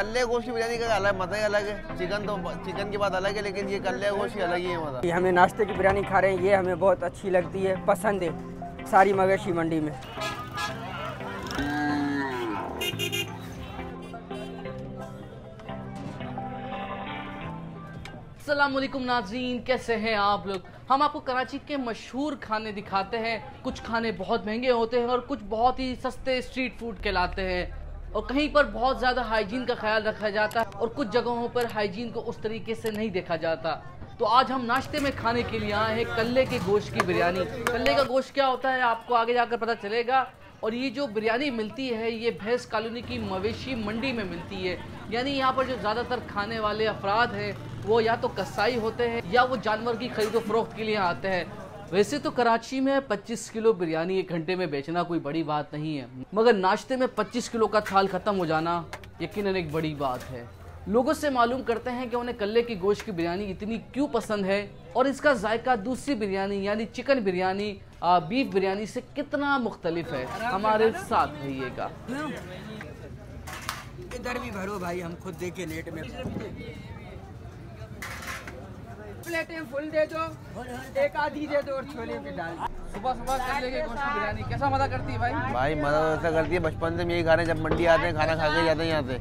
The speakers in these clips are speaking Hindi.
कल्ले गोश्त की बिरयानी का अलग मज़ा ही अलग है। चिकन की बात अलग है, लेकिन ये कल्ले गोश्त की अलग ही है मज़ा। हमें नाश्ते की बिरयानी खा रहे हैं, ये हमें बहुत अच्छी लगती है, पसंद है सारी मवेशी मंडी में। अस्सलामुअलैकुम नाज़रीन, कैसे हैं आप लोग। हम आपको कराची के मशहूर खाने दिखाते हैं। कुछ खाने बहुत महंगे होते हैं और कुछ बहुत ही सस्ते स्ट्रीट फूड कहलाते हैं, और कहीं पर बहुत ज़्यादा हाइजीन का ख्याल रखा जाता है और कुछ जगहों पर हाइजीन को उस तरीके से नहीं देखा जाता। तो आज हम नाश्ते में खाने के लिए आए हैं कल्ले के गोश्त की बिरयानी। कल्ले का गोश्त क्या होता है आपको आगे जाकर पता चलेगा। और ये जो बिरयानी मिलती है ये भैंस कॉलोनी की मवेशी मंडी में मिलती है। यानी यहाँ पर जो ज़्यादातर खाने वाले अफराद हैं वो या तो कसाई होते हैं या वो जानवर की खरीदो फरोख्त के लिए आते हैं। वैसे तो कराची में 25 किलो बिरयानी एक घंटे में बेचना कोई बड़ी बात नहीं है, मगर नाश्ते में 25 किलो का थाल ख़त्म हो जाना यकीनन एक बड़ी बात है। लोगों से मालूम करते हैं कि उन्हें कल्ले की गोश्त की बिरयानी इतनी क्यों पसंद है और इसका जायका दूसरी बिरयानी यानी चिकन बिरयानी बीफ बिरयानी से कितना मुख्तलिफ है। हमारे साथ रहिएगा। इधर भी भरो भाई, हम खुद देखे लेट में। प्लेटें फुल दे दो, एक आधी दे दो और छोले भी डाल दो। सुबह सुबह कल्ले की गोश्त की बिरयानी कैसा मज़ा करती है भाई? भाई मज़ा ऐसा करती है, बचपन से हम यही खा रहे हैं। जब मंडी आते हैं खाना खा के जाते हैं यहाँ से।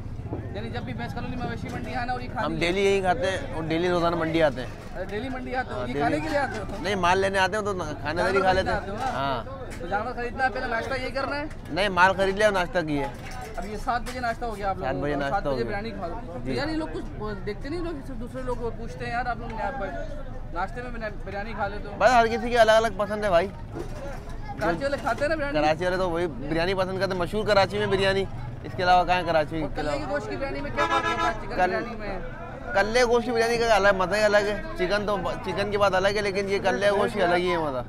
यानी जब भी भैंस कॉलोनी मवेशी मंडी आना और ये हम डेली यही खाते हैं और डेली रोजाना मंडी आते हैं। डेली मंडी आते हो? ये खाने के लिए आते हो? नहीं, माल लेने आते हैं तो खाने वाली खा लेते हैं। हाँ, तो जानवर खरीदना है, पहले नाश्ता यही करना है? नहीं, माल खरीद लिया और नाश्ता किए। अब ये 7 बजे नाश्ता हो गया आप लोग? 7 बजे नाश्ता हो गया। बिरयानी खा लो यार। ये लोग कुछ देखते नहीं, लोग सिर्फ दूसरे लोग पूछते हैं यार आप लोग नाश्ते में बिरयानी खा लेते हो? बस हर किसी की अलग अलग पसंद है भाई। कराची वाले खाते हैं ना बिरयानी? कराची वाले तो वही बिरयानी पसंद करते हैं। मशहूर कराची में बिरयानी, इसके अलावा कहाँ है कराची के कल्ले की गोश्त की बिरयानी में क्या फर्क होता है चिकन बिरयानी में? कल्ले गोश्त की बिरयानी का अलग मज़ा ही अलग है। चिकन की बात अलग है, लेकिन ये कल्ले गोश्त की अलग ही है मज़ा।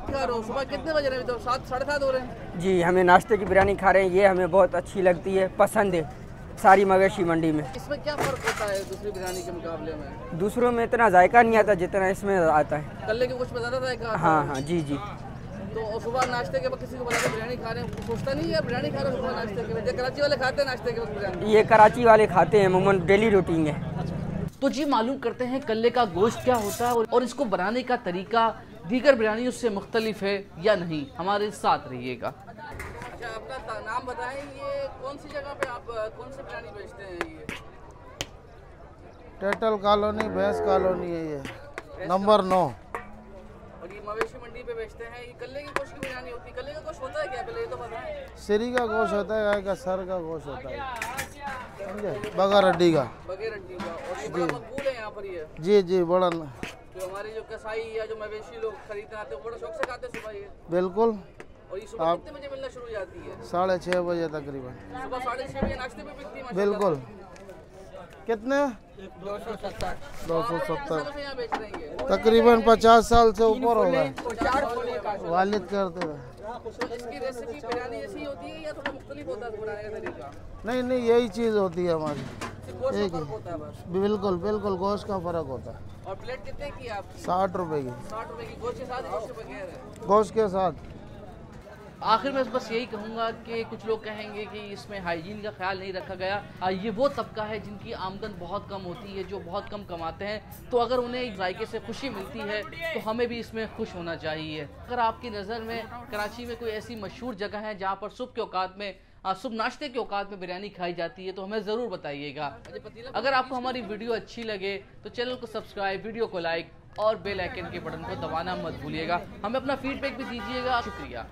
सुबह कितने बज रहे हैं? तो 7 साढ़े 7 हो रहे हैं। जी, हमें नाश्ते की बिरयानी खा रहे हैं, ये हमें बहुत अच्छी लगती है, पसंद है सारी मवेशी मंडी में। इसमें क्या फ़र्क होता है दूसरी बिरयानी के मुकाबले में? दूसरों में इतना जायका नहीं आता जितना इसमें आता है। कल्ले के गोश्त में ज़्यादा जायका? हाँ हाँ, जी जी। तो सुबह नाश्ते के वक्त किसी को बोला कि बिरयानी खा रहे हैं, सोचता नहीं है बिरयानी खा रहे हैं सुबह नाश्ते के वक्त? कराची वाले खाते हैं नाश्ते के वक्त बिरयानी? ये कराची वाले खाते हैं, अमूमन डेली रूटीन है। तो जी मालूम करते हैं कल्ले का गोश्त क्या होता है और इसको बनाने का तरीका दीगर बिरयानियों से मुख्तलिफ है या नहीं। हमारे साथ रहिएगा। अच्छा, अपना नाम बताएं, ये कौन सी जगह पे आप कौन सी बिरयानी बेचते हैं? ये टेटल कॉलोनी, भैंस कॉलोनी है ये, नंबर 9। और ये मवेशी मंडी पे बेचते हैं। ये कल्ले की गोश्त की बिरयानी होती है। कल्ले का गोश्त होता है क्या, पहले ये तो बताएं? सिरी का गोश्त होता है, गाय का सर का गोश्त होता है, समझे, बगैर हड्डी का। बगैर हड्डी का। और ये बड़ा मकबूल है यहाँ पर ये? जी जी, बड़ा। तो हमारे जो कसाई या जो मवेशी लोग खरीदने आते हैं बड़ा शौक से खाते हैं सुबह ये? बिल्कुल। और ये सुबह कितने बजे मिलना शुरू हो जाती है? 6:30 बजे तकरीबन। सुबह 6:30 बजे नाश्ते में बिकती है? बिल्कुल। कितने? 270 270 यहाँ बेच रहे हैं। तकरीबन 50 साल से ऊपर हो गए, वालिद करते रहे। तो इसकी रेसिपी बिरयानी जैसी होती है या थोड़ा मुख्तलिफ होता है बनाने का तरीका? नहीं नहीं, यही चीज़ होती है हमारी, गोश्त का फर्क होता है बस? बिल्कुल बिल्कुल, गोश्त का फ़र्क होता है। और प्लेट कितने की आप? 60 रुपए की। 60 रुपए की गोश्त के साथ, गोश्त के बगैर है? गोश्त के साथ। आखिर में बस यही कहूँगा कि कुछ लोग कहेंगे कि इसमें हाइजीन का ख्याल नहीं रखा गया। ये वो तबका है जिनकी आमदन बहुत कम होती है, जो बहुत कम कमाते हैं। तो अगर उन्हें जायके से खुशी मिलती है तो हमें भी इसमें खुश होना चाहिए। अगर आपकी नज़र में कराची में कोई ऐसी मशहूर जगह है जहाँ पर सुबह के औकात में सुबह नाश्ते के औकात में बिरयानी खाई जाती है तो हमें ज़रूर बताइएगा। अगर आपको हमारी वीडियो अच्छी लगे तो चैनल को सब्सक्राइब, वीडियो को लाइक और बेल आइकन के बटन को दबाना मत भूलिएगा। हमें अपना फीडबैक भी दीजिएगा। शुक्रिया।